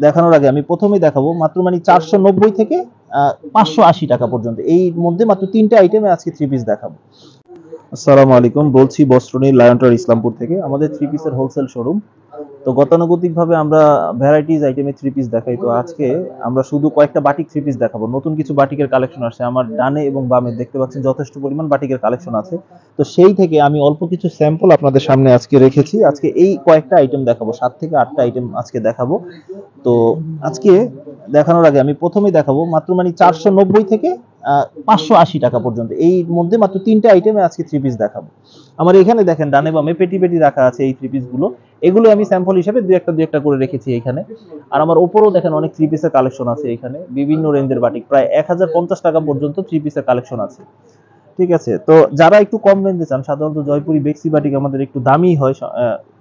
দেখানোর আগে আমি প্রথমেই দেখাবো মাত্র মানে 490 থেকে 580 টাকা পর্যন্ত, এই মধ্যে মাত্র 3টে আইটেমে আজকে থ্রি পিস দেখাবো। আসসালামু আলাইকুম, বলছি বস্ত্রনীর লায়ন টাওয়ার ইসলামপুর থেকে। আমাদের থ্রি পিসের হোলসেল শোরুম। তো গতানুগতিকভাবে আমরা ভ্যারাইটিস আইটেমের থ্রি পিস দেখাই। তো আজকে আমরা শুধু কয়েকটা বাটিক থ্রি পিস দেখাবো। নতুন কিছু বাটিকের কালেকশন আসছে, আমার ডানে এবং বামে দেখতে পাচ্ছেন যথেষ্ট পরিমাণ বাটিকের কালেকশন আছে। তো সেই থেকে আমি অল্প কিছু স্যাম্পল আপনাদের সামনে আজকে রেখেছি। আজকে এই কয়েকটা আইটেম দেখাবো, 7 থেকে 8টা আইটেম আজকে দেখাবো। তো আজকে দেখানোর আগে আমি প্রথমেই দেখাবো মাত্র মানে 490 থেকে 580 টাকা পর্যন্ত, এই মধ্যে মাত্র 3টে আইটেমে আজকে থ্রি পিস দেখাবো। আমার এখানে দেখেন ডানে বামে পেটি পেটি রাখা আছে এই থ্রি পিস গুলো। এগুলো আমি স্যাম্পল হিসেবে দুই একটা করে রেখেছি এখানে। আর আমার উপরেও দেখেন অনেক থ্রি পিসের কালেকশন আছে এখানে, বিভিন্ন রেঞ্জের বাটিক, প্রায় 1050 টাকা পর্যন্ত থ্রি পিসের কালেকশন আছে। ঠিক আছে, তো যারা একটু কম রেঞ্জে চান, সাধারণত জয়পুরি বেক্সি বাটিক আমাদের একটু দামি হয়,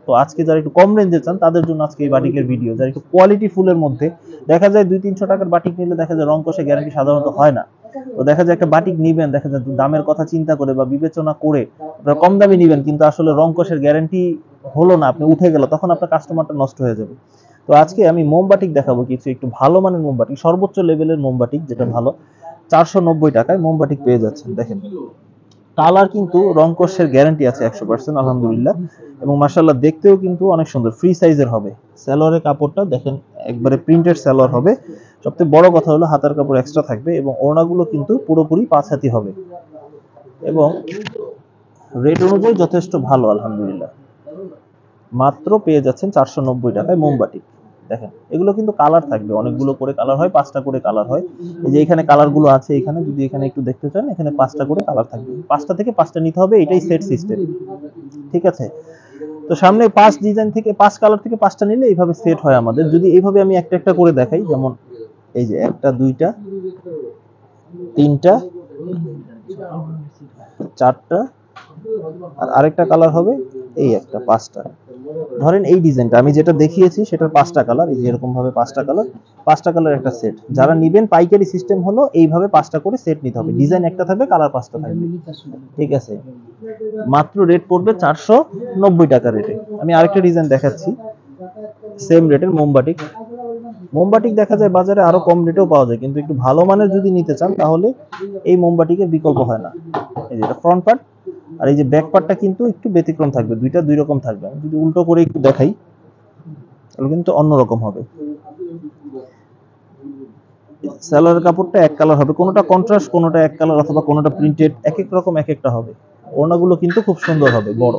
তো আজকে যারা একটু কম রেঞ্জে চান তাদের জন্য আজকে এই বাটিকের ভিডিও। যারা একটু কোয়ালিটি ফুলের মধ্যে, দেখা যায় 200-300 টাকার বাটিক নিলে দেখা যায় রং কষে গ্যারান্টি সাধারণত হয় না। তো দেখা যায় একটা বাটিক নিবেন, দেখা যায় দামের কথা চিন্তা করে বা বিবেচনা করে আপনারা কম দামি নিবেন, কিন্তু আসলে রং কষের গ্যারান্টি হলো না, আপনি উঠে গেল, তখন আপনার কাস্টমারটা নষ্ট হয়ে যাবে। তো আজকে আমি মোমবাটিক দেখাবো, কিছু একটু ভালো মানের মোমবাটিক, সর্বোচ্চ লেভেলের মোমবাটিক যেটা ভালো। 490 টাকায় মোমবাটিক পেয়ে যাচ্ছেন। দেখেন কালার কিন্তু রং কষের গ্যারান্টি আছে 100% আলহামদুলিল্লাহ, এবং মাশাআল্লাহ দেখতেও কিন্তু অনেক সুন্দর, ফ্রি সাইজের হবে। সালোয়ারের কাপড়টা দেখেন একবারে প্রিন্টেড সালোয়ার হবে। সবচেয়ে বড় কথা হলো হাতার কাপড় এক্সট্রা থাকবে, এবং ওড়নাগুলো কিন্তু পুরোপুরি 5 হাতি হবে, এবং রেট অনুযায়ী যথেষ্ট ভালো আলহামদুলিল্লাহ। মাত্র পেয়ে যাচ্ছেন 490 টাকায় মোমবাটিক। দেখেন এগুলো কিন্তু কালার থাকবে, অনেকগুলো করে কালার হয়, 5টা করে কালার হয়। এই যে এখানে কালারগুলো আছে, এখানে যদি এখানে একটু দেখতে চান, এখানে 5টা করে কালার থাকবে, 5টা থেকে 5টা নিতে হবে, এটাই সেট সিস্টেম। ঠিক আছে, তো সামনে 5 ডিজাইন থেকে 5 কালার থেকে 5টা নিলে এইভাবে সেট হয় আমাদের। যদি এইভাবে আমি একটা একটা করে দেখাই, যেমন এই যে 1টা 2টা 3টা 4টা, আর আরেকটা কালার হবে এই একটা 5টা। ধরেন এই ডিজাইনটা আমি যেটা দেখিয়েছি সেটার 5টা কালার, এই যে এরকম ভাবে 5টা কালার একটা সেট। যারা নেবেন পাইকারি সিস্টেম হলো এইভাবে 5টা করে সেট নিতে হবে, ডিজাইন একটা থাকবে, কালার 5টা থাকবে। ঠিক আছে, মাত্র রেট পড়বে 490 টাকা রেটে। আমি আরেকটা ডিজাইন দেখাচ্ছি সেম রেটের মোমবাটিক। মোমবাটিক দেখা যায় বাজারে আরো কম রেটেও পাওয়া যায়, কিন্তু একটু ভালো মানের যদি নিতে চান তাহলে এই মোমবাটিকের বিকল্প হয় না। এই যে এটা ফ্রন্ট পার্ট, আর এই যে ব্যাক পার্টটা কিন্তু একটু ব্যতিক্রম থাকবে, দুইটা দুই রকম থাকবে। আমি যদি উল্টো করে একটু দেখাই তাহলে কিন্তু অন্যরকম হবে। সালোয়ারের কাপড়টা এক কালার হবে, কোনোটা কন্ট্রাস্ট, কোনোটা এক কালার, অথবা কোনোটা প্রিন্টেড, এক এক রকম এক একটা হবে। ওড়নাগুলো কিন্তু খুব সুন্দর হবে, বড়,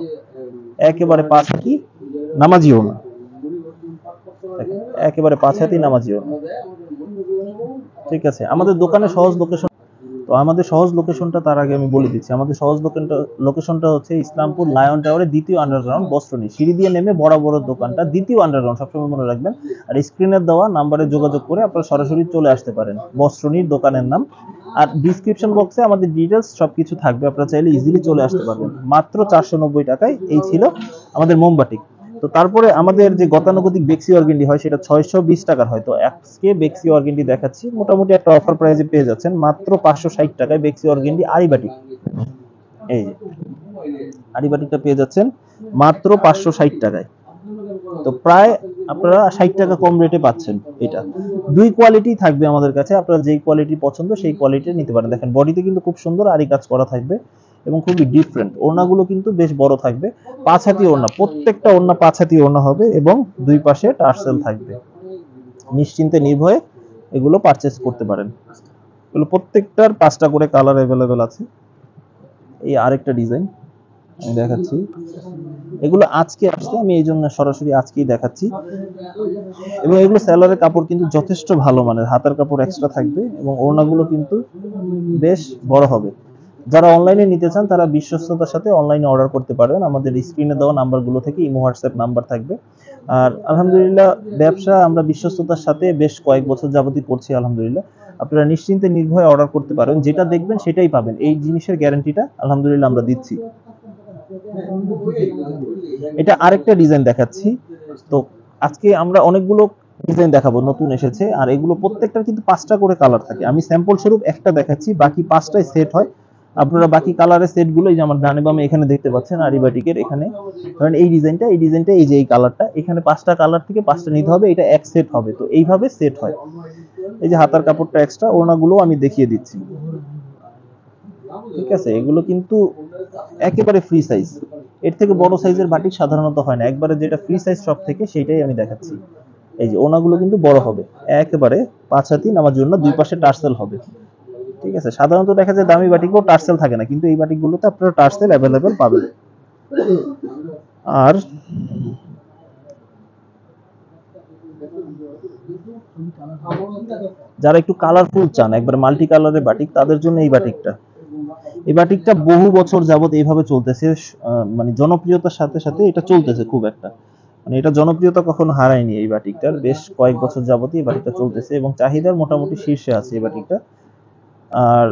একেবারে 5 হাতি নামাজি ওড়না, একেবারে 5 হাতি নামাজি ওড়না। ঠিক আছে, আমাদের দোকানে সহজ লোকেশন। তো আমাদের সহজ লোকেশনটা তার আগে আমি বলে দিচ্ছি। আমাদের সহজ লোকেশনটা হচ্ছে ইসলামপুর লায়ন টাওয়ারের দ্বিতীয় আন্ডারগ্রাউন্ড, বস্ত্রনী, সিঁড়ি দিয়ে নেমে বড় দোকানটা দ্বিতীয় আন্ডারগ্রাউন্ড, সবসময় মনে রাখবেন। আর স্ক্রিনের দেওয়া নাম্বারে যোগাযোগ করে আপনারা সরাসরি চলে আসতে পারেন, বস্ত্রনীর দোকানের নাম। আর ডিসক্রিপশন বক্সে আমাদের ডিটেলস সবকিছু থাকবে, আপনারা চাইলে ইজিলি চলে আসতে পারবেন। মাত্র 490 টাকায় এই ছিল আমাদের মোমবাটিক। তো তারপরে আমাদের যে গতানুগতিক বেক্সি অর্গেন্ডি হয় সেটা 620 টাকার হয়। তো আজকে বেক্সি অর্গেন্ডি দেখাচ্ছি, মোটামুটি একটা অফার প্রাইসে পেয়ে যাচ্ছেন মাত্র 560 টাকায় বেক্সি অর্গেন্ডি আরিবাটিক। এই যে আরিবাটিকটা পেয়ে যাচ্ছেন মাত্র 560 টাকায়। তো প্রায় আপনারা 60 টাকা কম রেটে পাচ্ছেন। এটা দুই কোয়ালিটি থাকবে আমাদের কাছে, আপনারা যেই কোয়ালিটি পছন্দ সেই কোয়ালিটি নিতে পারেন। দেখেন বডিতে কিন্তু খুব সুন্দর আরি কাজ করা থাকবে, এবং খুবই ডিফারেন্ট। ওড়নাগুলো কিন্তু বেশ বড় থাকবে, 5 হাতি ওড়না, প্রত্যেকটা ওড়না 5 হাতি ওড়না হবে, এবং দুই পাশে টার্সেল থাকবে। নিশ্চিন্তে নির্ভয়ে এগুলো পারচেজ করতে পারেন। এগুলো প্রত্যেকটার 5টা করে কালার अवेलेबल আছে। এই আরেকটা ডিজাইন আমি দেখাচ্ছি, এগুলো আজকে আসছে, আমি এই জন্য সরাসরি আজকেই দেখাচ্ছি। এবং এগুলো সেলারের কাপড় কিন্তু যথেষ্ট ভালো মানের, হাতার কাপড় এক্সট্রা থাকবে, এবং ওড়নাগুলো কিন্তু বেশ বড় হবে। যারা অনলাইনে নিতে চান তারা বিশ্বস্ততার সাথে অনলাইনে অর্ডার করতে পারবেন, আমাদের স্ক্রিনে দেওয়া নাম্বারগুলো থেকে ইমো হোয়াটসঅ্যাপ নাম্বার থাকবে। আর আলহামদুলিল্লাহ ব্যবসা আমরা বিশ্বস্ততার সাথে বেশ কয়েক বছর যাবতই করছি আলহামদুলিল্লাহ। আপনারা নিশ্চিন্তে নির্ভয়ে অর্ডার করতে পারেন, যেটা দেখবেন সেটাই পাবেন, এই জিনিসের গ্যারান্টিটা আলহামদুলিল্লাহ আমরা দিচ্ছি। এটা আরেকটা ডিজাইন দেখাচ্ছি। তো আজকে আমরা অনেকগুলো ডিজাইন দেখাবো, নতুন এসেছে, আর এগুলো প্রত্যেকটার কিন্তু 5টা করে কালার থাকে। আমি স্যাম্পল স্বরূপ একটা দেখাচ্ছি, বাকি 5টাই সেট হয়। আপনারা বাকি কালারের সেটগুলো এই যে আমার ডানে বামে এখানে দেখতে পাচ্ছেন আরি বাটিকের এখানে ধরেন এই ডিজাইনটা এই যে এই কালারটা এখানে 5টা কালার থেকে 5টা নিতে হবে, এটা এক সেট হবে। তো এইভাবে সেট হয়। এই যে হাতার কাপড়টা এক্সট্রা, ওড়নাগুলো আমি দেখিয়ে দিচ্ছি। ঠিক আছে, এগুলো কিন্তু একেবারে ফ্রি সাইজ, এর থেকে বড় সাইজের বাটিক সাধারণত হয় না, একবারে যেটা ফ্রি সাইজ সব থেকে সেটাই আমি দেখাচ্ছি। এই যে ওনাগুলো কিন্তু বড় হবে, একেবারে 5 হাতি নামার জন্য, দুই পাশে টার্সেল হবে। ঠিক আছে, সাধারণত দেখা যায় দামি বাটিকেও টার্সেল থাকে না, কিন্তু এই বাটিকগুলোতে আপনারা টার্সেল অ্যাভেলেবেল পাবেন। আর যারা একটু কালারফুল চান, একবার মাল্টি কালারের বাটিক, তাদের জন্য এই বাটিকটা, এই বাটিকটা বহু বছর যাবত এইভাবে চলতেছে, মানে জনপ্রিয়তার সাথে সাথে এটা চলতেছে খুব একটা, মানে এটা জনপ্রিয়তা কখনো হারায়নি। এই বাটিকটার বেশ কয়েক বছর যাবতই এই বাটিকটা চলতেছে এবং চাহিদার মোটামুটি শীর্ষে আছে এই বাটিকটা। আর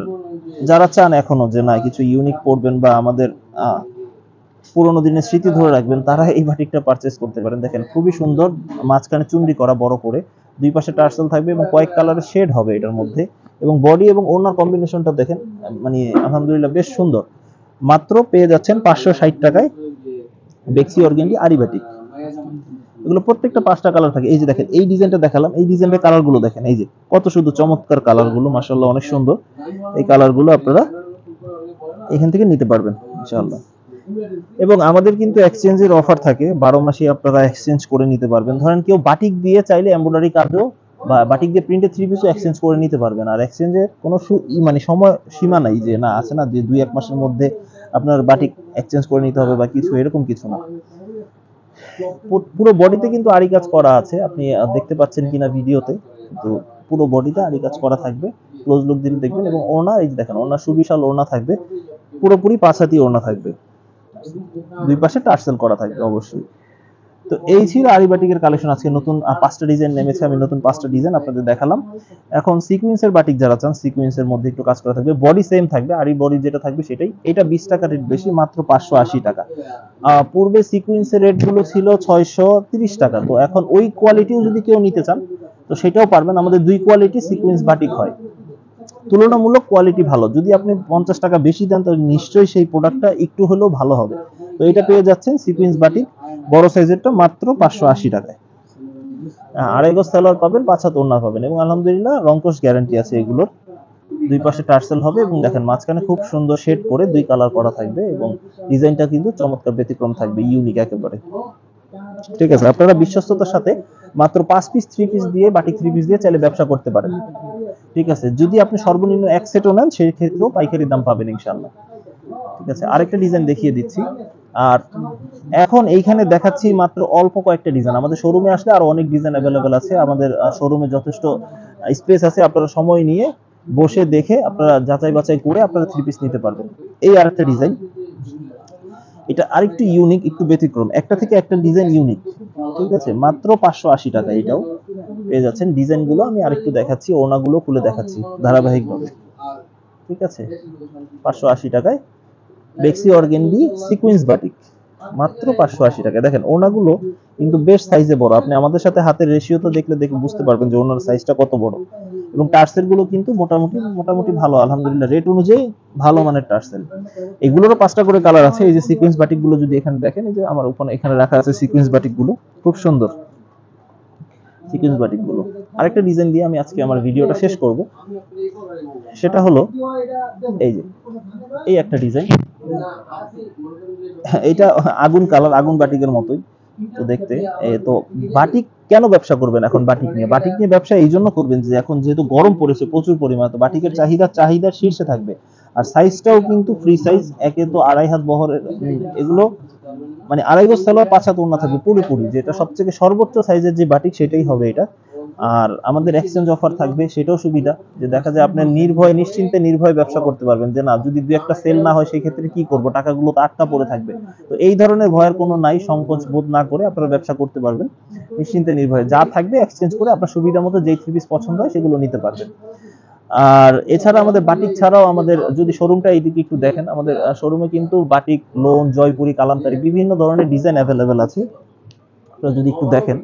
যারা চান এখনো যে না কিছু ইউনিক পড়বেন বা আমাদের পুরোনো দিনের স্মৃতি ধরে রাখবেন, তারা এই বাটিকটা পারচেজ করতে পারেন। দেখেন খুবই সুন্দর, মাঝখানে চুন্ডি করা বড় করে, দুই পাশে টার্সেল থাকবে এবং কয়েক কালারের শেড হবে এটার মধ্যে, এবং বডি এবং ওড়নার কম্বিনেশনটা দেখেন, মানে আলহামদুলিল্লাহ বেশ সুন্দর। মাত্র পেয়ে যাচ্ছেন 560 টাকায় বেক্সি অর্গেন্ডি আরি বাটিক। এগুলো প্রত্যেকটা 5টা কালার থাকে। এই যে দেখেন এই ডিজাইনটা দেখালাম, এই ডিজাইনের কালারগুলো দেখেন, এই যে কত শুধু চমৎকার কালারগুলো, মাশাআল্লাহ অনেক সুন্দর। এই কালারগুলো আপনারা এখান থেকে নিতে পারবেন ইনশাআল্লাহ। এবং আমাদের কিন্তু এক্সচেঞ্জের অফার থাকে, 12 মাসে আপনারা এক্সচেঞ্জ করে নিতে পারবেন। ধরেন কেউ বাটিক দিয়ে চাইলে এমব্রয়ডারি কাজও বা বাটিক দিয়ে প্রিন্টেড থ্রি পিসও এক্সচেঞ্জ করে নিতে পারবেন। আর এক্সচেঞ্জের কোনো মানে সময় সীমা নাই, যে না আছে না যে 2-1 মাসের মধ্যে আপনার বাটিক এক্সচেঞ্জ করে নিতে হবে বা কিছু, এরকম কিছু না। পুরো বডিতে কিন্তু আরি কাজ করা আছে, আপনি দেখতে পাচ্ছেন কিনা ভিডিওতে, তো পুরো বডিতে আরি কাজ করা থাকবে, ক্লোজ লুক দিলে দেখবেন। এবং ওড়না, এই যে দেখেন ওড়না সুবিশাল ওড়না থাকবে, পুরোপুরি 5 হাতি ওড়না থাকবে, দুই পাশে টার্সেল করা থাকবে অবশ্যই। তো এই ছিল আরি বাটিকের কালেকশন। আজকে নতুন 5টা ডিজাইন নেমেছে, আমি নতুন 5টা ডিজাইন আপনাদের দেখালাম। এখন সিকোয়েন্সের বাটিক যারা চান, সিকোয়েন্সের মধ্যে একটু কাজ করা থাকবে, বডি সেম থাকবে, আরি বডি যেটা থাকবে সেটাই। এটা 20 টাকা রেট বেশি, মাত্র 580 টাকা। পূর্বে সিকোয়েন্সের রেট গুলো ছিল 630 টাকা। তো এখন ওই কোয়ালিটিও যদি কেউ নিতে চান তো সেটাও পারবেন। আমাদের দুই কোয়ালিটি সিকোয়েন্স বাটিক হয়, তুলনামূলক কোয়ালিটি ভালো। যদি আপনি 50 টাকা বেশি দেন তাহলে নিশ্চয়ই সেই প্রোডাক্টটা একটু হলেও ভালো হবে। তো এটা পেয়ে যাচ্ছেন সিকোয়েন্স বাটিক বড় সাইজেরটা মাত্র 580 টাকায়। আড়াই গজ সালোয়ার পাবেন, 5 হাত ওড়না পাবেন, এবং আলহামদুলিল্লাহ রংকশ গ্যারান্টি আছে এগুলোর। দুই পাশে টার্সেল হবে এবং দেখেন মাঝখানে খুব সুন্দর শেড করে দুই কালার করা থাকবে, এবং ডিজাইনটা কিন্তু চমৎকার ব্যতিক্রম থাকবে, ইউনিক একেবারে। ঠিক আছে, আপনারা বিশ্বস্ততার সাথে মাত্র 5 পিস 3 পিস দিয়ে, বাটিক 3 পিস দিয়ে চাইলে ব্যবসা করতে পারেন। ঠিক আছে, যদি আপনি সর্বনিম্ন এক সেটও নেন সেই ক্ষেত্রেও পাইকারি দাম পাবেন ইনশাআল্লাহ। ঠিক আছে, আরেকটা ডিজাইন দেখিয়ে দিচ্ছি। আর এখন এইখানে দেখাচ্ছি মাত্র অল্প কয়েকটা ডিজাইন, আমাদের শোরুমে আসলে আরো অনেক ডিজাইন অ্যাভেলেবেল আছে। আমাদের শোরুমে যথেষ্ট স্পেস আছে, আপনারা সময় নিয়ে বসে দেখে আপনারা যাচাই বাছাই করে আপনারা 3 পিস নিতে পারবেন। এই আরেকটা ডিজাইন, এটা আরেকটু ইউনিক, একটু ব্যতিক্রম, একটা থেকে একটা ডিজাইন ইউনিক। ঠিক আছে, মাত্র 580 টাকা এটাও পেয়ে যাচ্ছেন। ডিজাইনগুলো আমি আরেকটু দেখাচ্ছি, ওড়নাগুলো খুলে দেখাচ্ছি ধারাবাহিকভাবে। ঠিক আছে, 580 টাকায় বেক্সি অর্গেন্ডি সিকোয়েন্স বাটিক, মাত্র 580 টাকা। দেখেন ওড়নাগুলো কিন্তু বেশ সাইজে বড়, আপনি আমাদের সাথে হাতের রেশিও তো দেখলে বুঝতে পারবেন যে ওড়নার সাইজটা কত বড়। এবং টার্সেল গুলো কিন্তু মোটামুটি ভালো, আলহামদুলিল্লাহ রেট অনুযায়ী ভালো মানের টার্সেল। এগুলোরও 5টা করে কালার আছে। এই যে সিকোয়েন্স বাটিক গুলো যদি এখানে দেখেন, এই যে আমার উপরে এখানে রাখা আছে সিকোয়েন্স বাটিক গুলো, খুব সুন্দর সিকোয়েন্স বাটিক গুলো। আরেকটা ডিজাইন দিয়ে আমি আজকে আমার ভিডিওটা শেষ করব, সেটা হলো এই যে এই একটা ডিজাইন, এটা আগুন কালার, আগুন বাটিকের মতোই তো দেখতে। তো বাটিক কেন ব্যবসা করবেন এখন? বাটিক নিয়ে ব্যবসা এই জন্য করবেন যে এখন যেহেতু গরম পড়েছে প্রচুর পরিমাণে, তো বাটিকের চাহিদার শীর্ষে থাকবে। আর সাইজটাও কিন্তু ফ্রি সাইজ, একে তো 2.5 হাত বহরের, এগুলো মানে 2.5 গজ সালোয়ার 5 হাত ওড়না থাকবে পুরোপুরি, যেটা সবথেকে সর্বোচ্চ সাইজের যে বাটিক সেটাই হবে এটা। আর আমাদের এক্সচেঞ্জ অফার থাকবে, সেটাও সুবিধা, যে দেখা যায় আপনি নিশ্চিন্তে নির্ভয়ে ব্যবসা করতে পারবেন, যে না যদি দুই একটা সেল না হয় সেই ক্ষেত্রে কি করব, টাকাগুলো তো আটকা পড়ে থাকবে। তো এই ধরনের ভয়ের কোনো নাই, সংকোচ বোধ না করে আপনারা ব্যবসা করতে পারবেন নিশ্চিন্তে নির্ভয়ে। যা থাকবে এক্সচেঞ্জ করে আপনার সুবিধা মতো যেই 3 পিস পছন্দ হয় সেগুলো নিতে পারবেন। আর এছাড়া আমাদের বাটিক ছাড়াও আমাদের যদি শোরুমটা এইদিকে একটু দেখেন, আমাদের শোরুমে কিন্তু বাটিক, লোন, জয়পুরি, কালামকারী বিভিন্ন ধরনের ডিজাইন অ্যাভেলেবেল আছে। আপনারা যদি একটু দেখেন,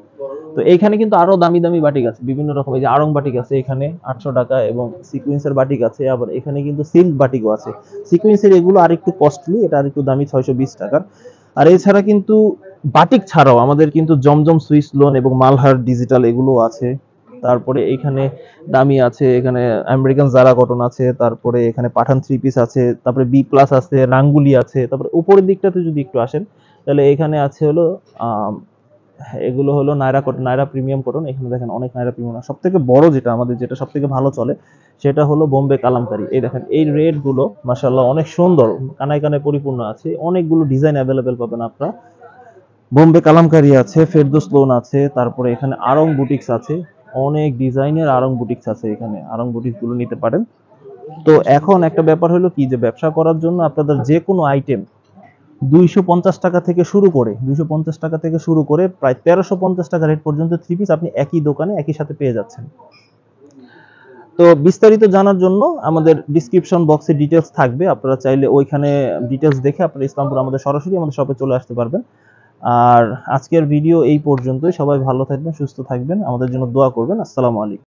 তো এইখানে কিন্তু আরো দামি দামি বাটিক আছে, বিভিন্ন রকম। এই যে আড়ং বাটিক আছে এখানে 800 টাকা, এবং সিকোয়েন্সের বাটিক আছে, আবার এখানে কিন্তু সিল্ক বাটিকও আছে। সিকোয়েন্সের এগুলো আরেকটু কস্টলি, এটা আরেকটু দামি 620 টাকার। আর এছাড়া কিন্তু বাটিক ছাড়াও আমাদের কিন্তু জমজম সুইস লোন এবং মালহার ডিজিটাল এগুলো আছে। তারপরে এখানে দামি আছে, এখানে আমেরিকান জারা কটন আছে, তারপরে এখানে পাঠান থ্রি পিস আছে, তারপরে বি প্লাস আছে, রাঙ্গুলি আছে। তারপরে উপরের দিকটাতে যদি একটু আসেন, তাহলে এখানে আছে হলো এগুলো হলো Naira cotton, Naira premium cotton. এখানে দেখেন অনেক নায়রা প্রিমিয়াম। সব থেকে বড় যেটা আমাদের, যেটা সব থেকে ভালো চলে, সেটা হলো বোম্বে কালামকারী। এই দেখেন এই রেড গুলো মাশাআল্লাহ অনেক সুন্দর, কানায় কানায় পরিপূর্ণ আছে, অনেকগুলো ডিজাইন অ্যাভেলেবেল পাবেন আপনারা। বোম্বে কালামকারী আছে, ফেরদৌস লোন আছে, তারপরে এখানে আড়ং বুটিক্স আছে, অনেক ডিজাইনের আড়ং বুটিক্স আছে, এখানে আড়ং বুটিক্স গুলো নিতে পারেন। তো এখন একটা ব্যাপার হলো কি, যে ব্যবসা করার জন্য আপনাদের যে কোনো আইটেম 250 টাকা থেকে শুরু করে, 250 টাকা থেকে শুরু করে প্রায় 1350 টাকা রেট পর্যন্ত থ্রি পিস আপনি একই দোকানে একই সাথে পেয়ে যাচ্ছেন। তো বিস্তারিত জানার জন্য আমাদের ডিসক্রিপশন বক্সে ডিটেলস থাকবে, আপনারা চাইলে ওইখানে ডিটেলস দেখে আপনারা ইসলামপুর আমাদের সরাসরি আমাদের শপে চলে আসতে পারবেন। আর আজকের ভিডিও এই পর্যন্তই। সবাই ভালো থাকবেন, সুস্থ থাকবেন, আমাদের জন্য দোয়া করবেন। আসসালামু আলাইকুম।